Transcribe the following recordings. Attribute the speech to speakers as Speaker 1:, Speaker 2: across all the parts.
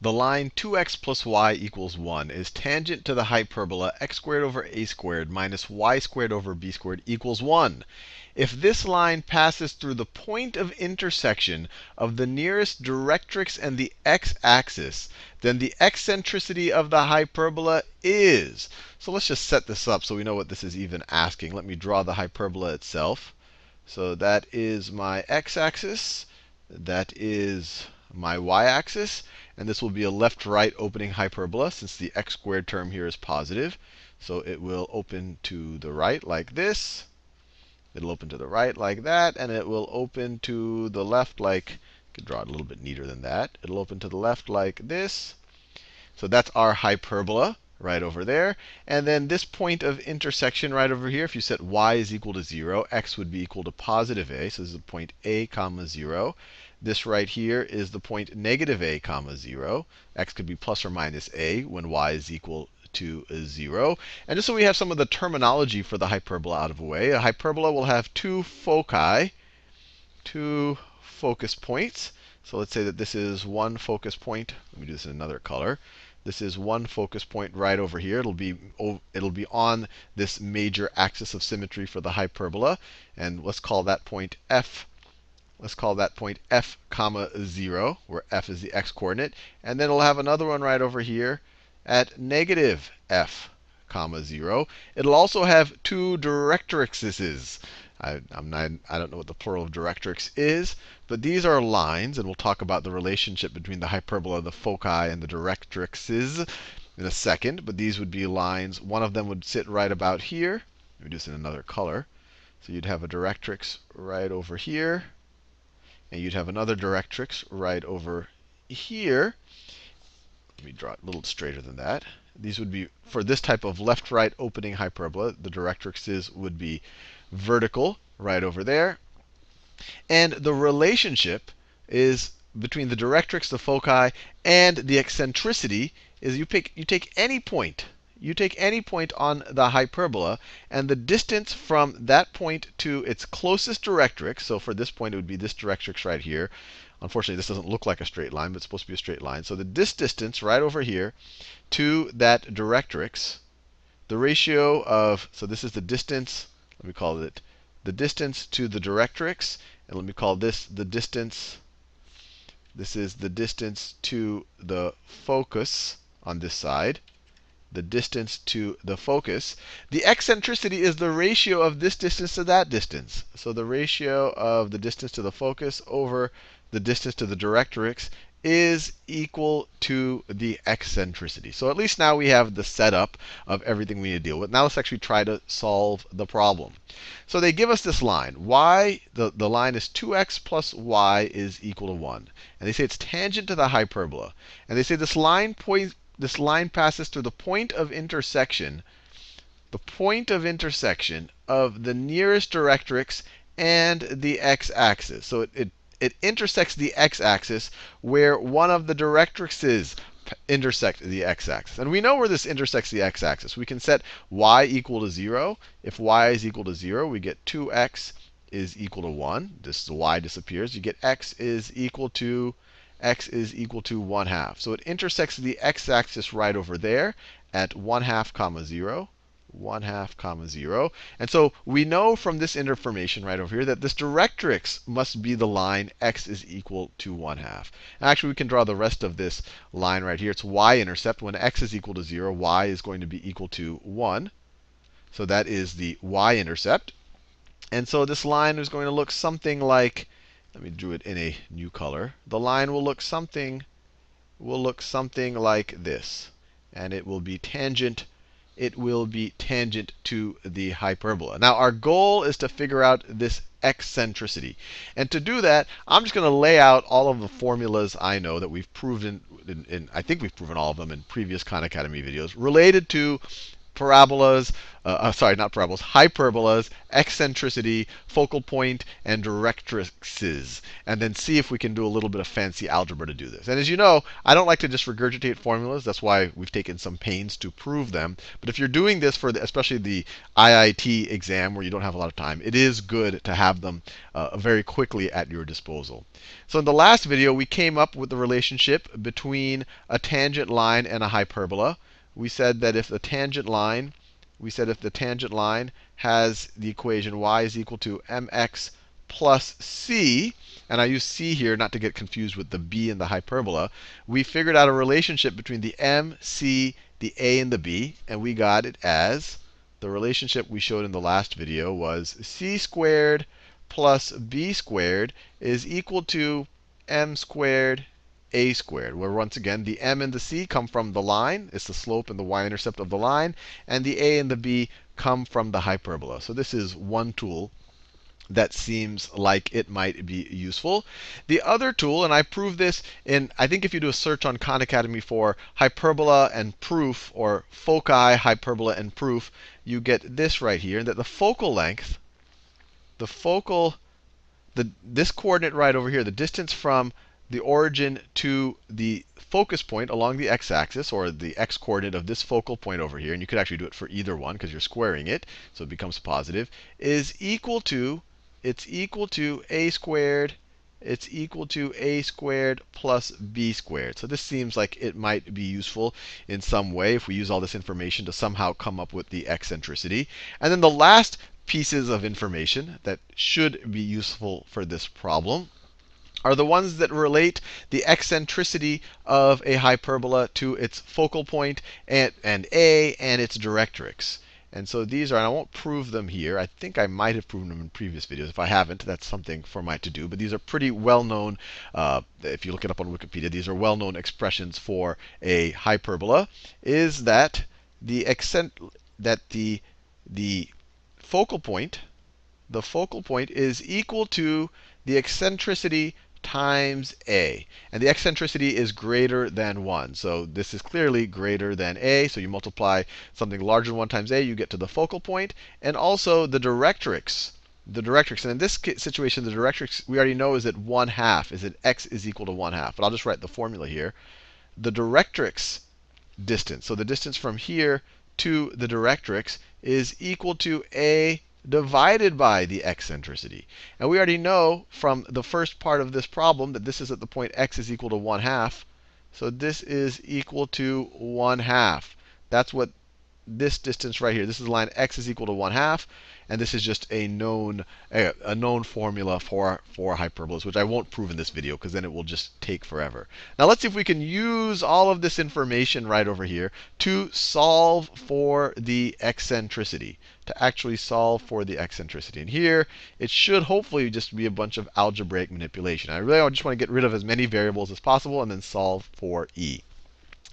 Speaker 1: the line 2x plus y equals 1 is tangent to the hyperbola x squared over a squared minus y squared over b squared equals 1. If this line passes through the point of intersection of the nearest directrix and the x-axis, then the eccentricity of the hyperbola is. So let's just set this up so we know what this is even asking. Let me draw the hyperbola itself. So that is my x-axis. That is my y-axis. And this will be a left-right opening hyperbola since the x squared term here is positive. So it will open to the right like this. It'll open to the right like that. And it will open to the left like, I could draw it a little bit neater than that. It'll open to the left like this. So that's our hyperbola right over there. And then this point of intersection right over here, if you set y is equal to 0, x would be equal to positive a. So this is the point a comma 0. This right here is the point negative a comma 0. X could be plus or minus a when y is equal to 0. And just so we have some of the terminology for the hyperbola out of the way, a hyperbola will have two foci, two focus points. So let's say that this is one focus point. Let me do this in another color. This is one focus point right over here. It'll be on this major axis of symmetry for the hyperbola. And let's call that point f. Let's call that point f comma 0, where f is the x-coordinate. And then it'll have another one right over here at negative f comma 0. It'll also have two directrixes. I don't know what the plural of directrix is, but these are lines, and we'll talk about the relationship between the hyperbola, the foci, and the directrixes in a second. But these would be lines. One of them would sit right about here. Let me do this in another color. So you'd have a directrix right over here, and you'd have another directrix right over here. Let me draw it a little straighter than that. These would be, for this type of left-right opening hyperbola, the directrixes would be vertical right over there. And the relationship is between the directrix, the foci, and the eccentricity is you take any point. You take any point on the hyperbola, and the distance from that point to its closest directrix, so for this point it would be this directrix right here. Unfortunately, this doesn't look like a straight line, but it's supposed to be a straight line. So this distance right over here to that directrix, the ratio of, so this is the distance, let me call it the distance to the directrix, and let me call this the distance. This is the distance to the focus on this side. The distance to the focus. The eccentricity is the ratio of this distance to that distance. So the ratio of the distance to the focus over the distance to the directrix is equal to the eccentricity. So at least now we have the setup of everything we need to deal with. Now let's actually try to solve the problem. So they give us this line. The line is 2x plus y is equal to 1. And they say it's tangent to the hyperbola. And they say this line passes through the point of intersection, of the nearest directrix and the x-axis. So it intersects the x-axis where one of the directrixes intersect the x-axis. And we know where this intersects the x-axis. We can set y equal to 0. If y is equal to 0, we get 2x is equal to 1. This y disappears. You get x is equal to 1/2. So it intersects the x-axis right over there at 1/2 comma 0. 1/2 comma 0. And so we know from this information right over here that this directrix must be the line x is equal to 1/2. Actually, we can draw the rest of this line right here. It's y-intercept. When x is equal to 0, y is going to be equal to 1. So that is the y-intercept. And so this line is going to look something like, let me draw it in a new color. The line will look something like this. And it will be tangent to the hyperbola. Now, our goal is to figure out this eccentricity. And to do that, I'm just going to lay out all of the formulas I know that we've proven, I think we've proven all of them in previous Khan Academy videos, related to parabolas, sorry, not parabolas, hyperbolas, eccentricity, focal point, and directrices. And then see if we can do a little bit of fancy algebra to do this. And as you know, I don't like to just regurgitate formulas. That's why we've taken some pains to prove them. But if you're doing this for especially the IIT exam where you don't have a lot of time, it is good to have them very quickly at your disposal. So in the last video, we came up with the relationship between a tangent line and a hyperbola. We said that if the tangent line has the equation y is equal to mx plus c, and I use c here not to get confused with the b in the hyperbola, we figured out a relationship between the m, c, the a, and the b, and we got it as the relationship we showed in the last video was c squared plus b squared is equal to m squared a squared, where once again the m and the c come from the line. It's the slope and the y-intercept of the line. And the a and the b come from the hyperbola. So this is one tool that seems like it might be useful. The other tool, and I proved this in, I think if you do a search on Khan Academy for hyperbola and proof, or foci, hyperbola, and proof, you get this right here, that the focal length, this coordinate right over here, the distance from the origin to the focus point along the x-axis, or the x-coordinate of this focal point over here, and you could actually do it for either one because you're squaring it, so it becomes positive, is equal to, it's equal to a squared plus b squared. So this seems like it might be useful in some way if we use all this information to somehow come up with the eccentricity. And then the last pieces of information that should be useful for this problem are the ones that relate the eccentricity of a hyperbola to its focal point and A and its directrix. And so these are, and I won't prove them here. I think I might have proven them in previous videos. If I haven't, that's something for my to do. But these are pretty well-known. If you look it up on Wikipedia, these are well-known expressions for a hyperbola. Is that the focal point, is equal to the eccentricity times a. And the eccentricity is greater than 1. So this is clearly greater than a. So you multiply something larger than 1 times a, you get to the focal point. And also the directrix. And in this situation, the directrix we already know is at 1/2, is that x is equal to 1/2. But I'll just write the formula here. The directrix distance, so the distance from here to the directrix, is equal to a divided by the eccentricity. And we already know from the first part of this problem that this is at the point x is equal to 1/2. So this is equal to 1/2. That's what this distance right here, this is the line x is equal to 1/2. And this is just a known formula for hyperbolas, which I won't prove in this video because then it will just take forever. Now let's see if we can use all of this information right over here to solve for the eccentricity, to actually solve for the eccentricity. And here, it should hopefully just be a bunch of algebraic manipulation. I really just want to get rid of as many variables as possible and then solve for E.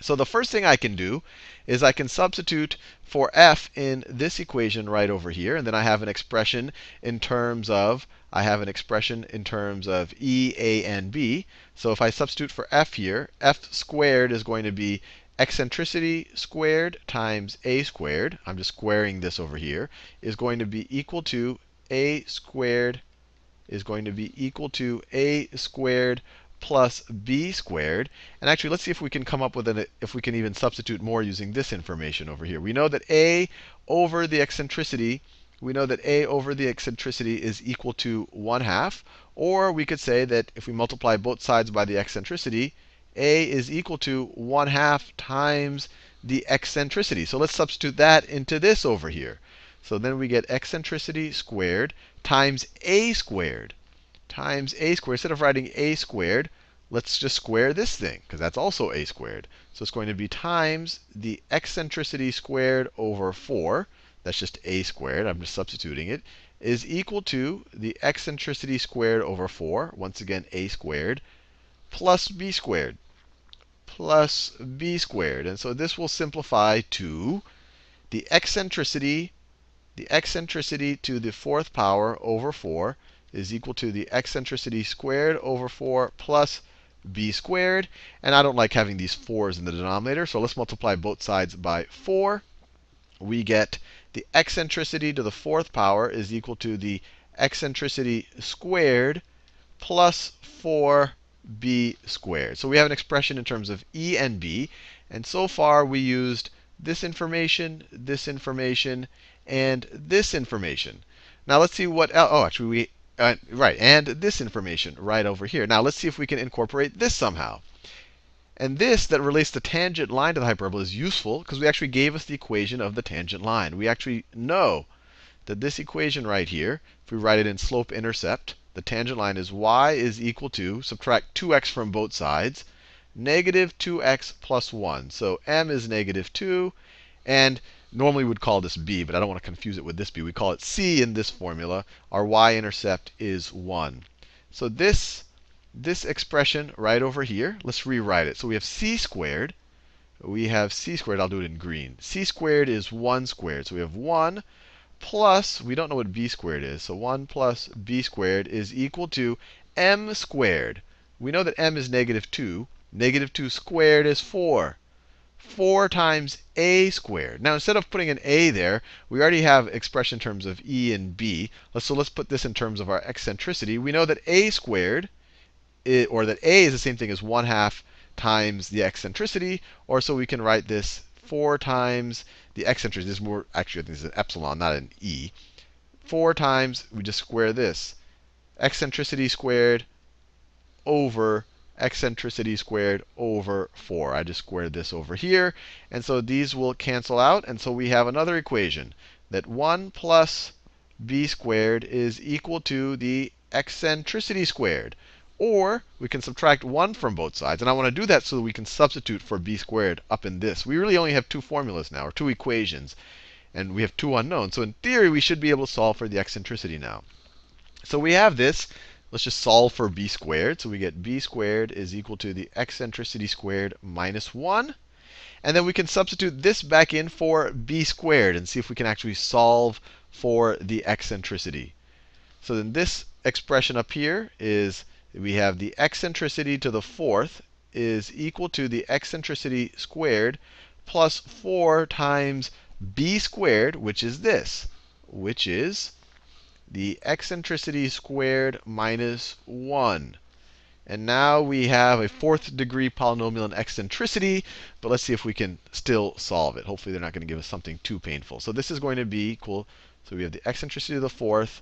Speaker 1: So the first thing I can do is I can substitute for f in this equation right over here. And then I have an expression in terms of, E, A, and B. So if I substitute for f here, f squared is going to be eccentricity squared times a squared. I'm just squaring this over here, is going to be equal to a squared plus b squared. And actually, let's see if we can come up with if we can even substitute more using this information over here. We know that a over the eccentricity, is equal to 1/2. Or we could say that if we multiply both sides by the eccentricity, a is equal to 1/2 times the eccentricity. So let's substitute that into this over here. So then we get eccentricity squared times a squared. Instead of writing a squared, let's just square this thing, because that's also a squared. So it's going to be times the eccentricity squared over 4. That's just a squared. I'm just substituting it. Is equal to the eccentricity squared over 4. Once again, a squared. Plus b squared. And so this will simplify to the eccentricity to the 4th power over 4 is equal to the eccentricity squared over 4 plus b squared. And I don't like having these 4's in the denominator, so let's multiply both sides by 4. we get the eccentricity to the fourth power is equal to the eccentricity squared plus 4b squared. So we have an expression in terms of E and B. And so far, we used this information, and this information. Now let's see what else. Oh, actually, right, and this information right over here. Now let's see if we can incorporate this somehow. And this that relates the tangent line to the hyperbola is useful because we actually gave us the equation of the tangent line. We actually know that this equation right here, if we write it in slope-intercept, the tangent line is y is equal to, subtract 2x from both sides, negative 2x plus 1. So m is negative 2. And normally we'd call this b, but I don't want to confuse it with this b. We call it c in this formula. Our y-intercept is 1. So this expression right over here, let's rewrite it. So we have c squared. I'll do it in green. C squared is 1 squared. So we have 1 plus, we don't know what b squared is. So 1 plus b squared is equal to m squared. We know that m is negative 2. Negative 2 squared is 4. 4 times a squared. Now, instead of putting an a there, we already have expression in terms of E and B. So let's put this in terms of our eccentricity. We know that a squared, or that a is the same thing as 1/2 times the eccentricity. Or so we can write this 4 times the eccentricity. This is more, actually, I think this is an epsilon, not an E. 4 times, we just square this. Eccentricity squared over eccentricity squared over 4. I just squared this over here. And so these will cancel out. And so we have another equation that 1 plus b squared is equal to the eccentricity squared. Or we can subtract 1 from both sides. And I want to do that so that we can substitute for b squared up in this. We really only have 2 formulas now, or 2 equations. And we have 2 unknowns. So in theory, we should be able to solve for the eccentricity now. So we have this. Let's just solve for b squared. So we get b squared is equal to the eccentricity squared minus 1. And then we can substitute this back in for b squared and see if we can actually solve for the eccentricity. So then this expression up here is, we have the eccentricity to the fourth is equal to the eccentricity squared plus 4 times b squared, which is this, which is the eccentricity squared minus 1. And now we have a 4th degree polynomial in eccentricity. But let's see if we can still solve it. Hopefully, they're not going to give us something too painful. So this is going to be equal. So we have the eccentricity to the 4th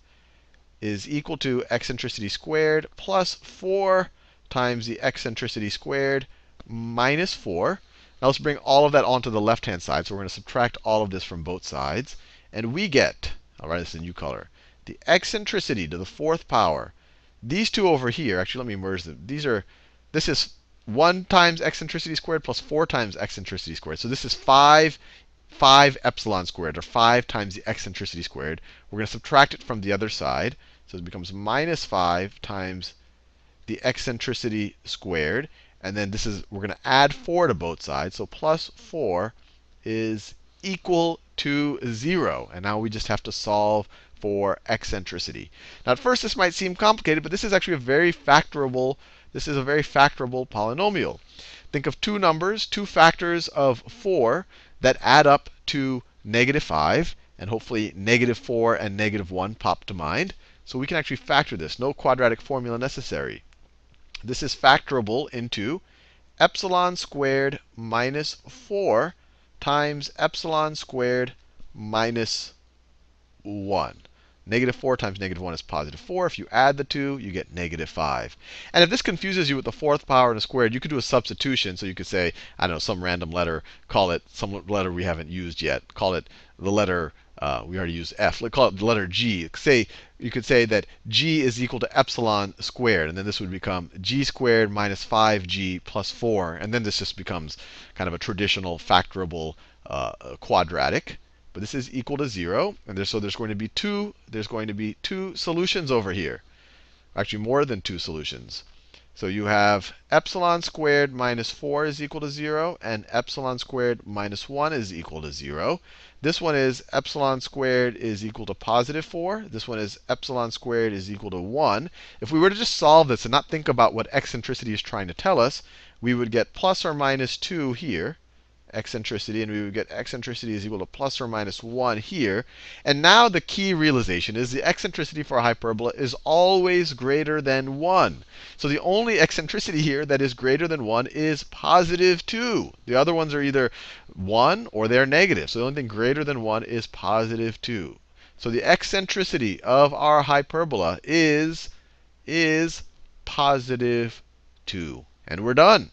Speaker 1: is equal to eccentricity squared plus 4 times the eccentricity squared minus 4. Now let's bring all of that onto the left-hand side. So we're going to subtract all of this from both sides. And we get, I'll write this in new color, the eccentricity to the 4th power. These two over here, actually, let me merge them. This is 1 times eccentricity squared plus 4 times eccentricity squared. So this is 5 epsilon squared, or 5 times the eccentricity squared. We're going to subtract it from the other side. So it becomes minus 5 times the eccentricity squared. And then we're going to add 4 to both sides. So plus 4 is equal to 0. And now we just have to solve for eccentricity. Now, at first, this might seem complicated, but this is actually a very factorable polynomial. Think of two numbers, 2 factors of 4 that add up to negative 5. And hopefully, negative 4 and negative 1 pop to mind. So we can actually factor this. No quadratic formula necessary. This is factorable into epsilon squared minus 4 times epsilon squared minus 1. Negative 4 times negative 1 is positive 4. If you add the two, you get negative 5. And if this confuses you with the 4th power and a squared, you could do a substitution. So you could say, I don't know, some random letter, call it some letter we haven't used yet. Call it the letter, we already used F. Let's call it the letter G. You could say that G is equal to epsilon squared. And then this would become G squared minus 5G plus 4. And then this just becomes kind of a traditional factorable quadratic. But this is equal to 0. And so there's going to be two solutions over here. Actually, more than 2 solutions. So you have epsilon squared minus 4 is equal to 0, and epsilon squared minus 1 is equal to 0. This one is epsilon squared is equal to positive 4. This one is epsilon squared is equal to 1. If we were to just solve this and not think about what eccentricity is trying to tell us, we would get plus or minus 2 here. eccentricity, and we would get eccentricity is equal to plus or minus 1 here. And now the key realization is the eccentricity for a hyperbola is always greater than 1. So the only eccentricity here that is greater than 1 is positive 2. The other ones are either 1 or they're negative. So the only thing greater than 1 is positive 2. So the eccentricity of our hyperbola is positive 2. And we're done.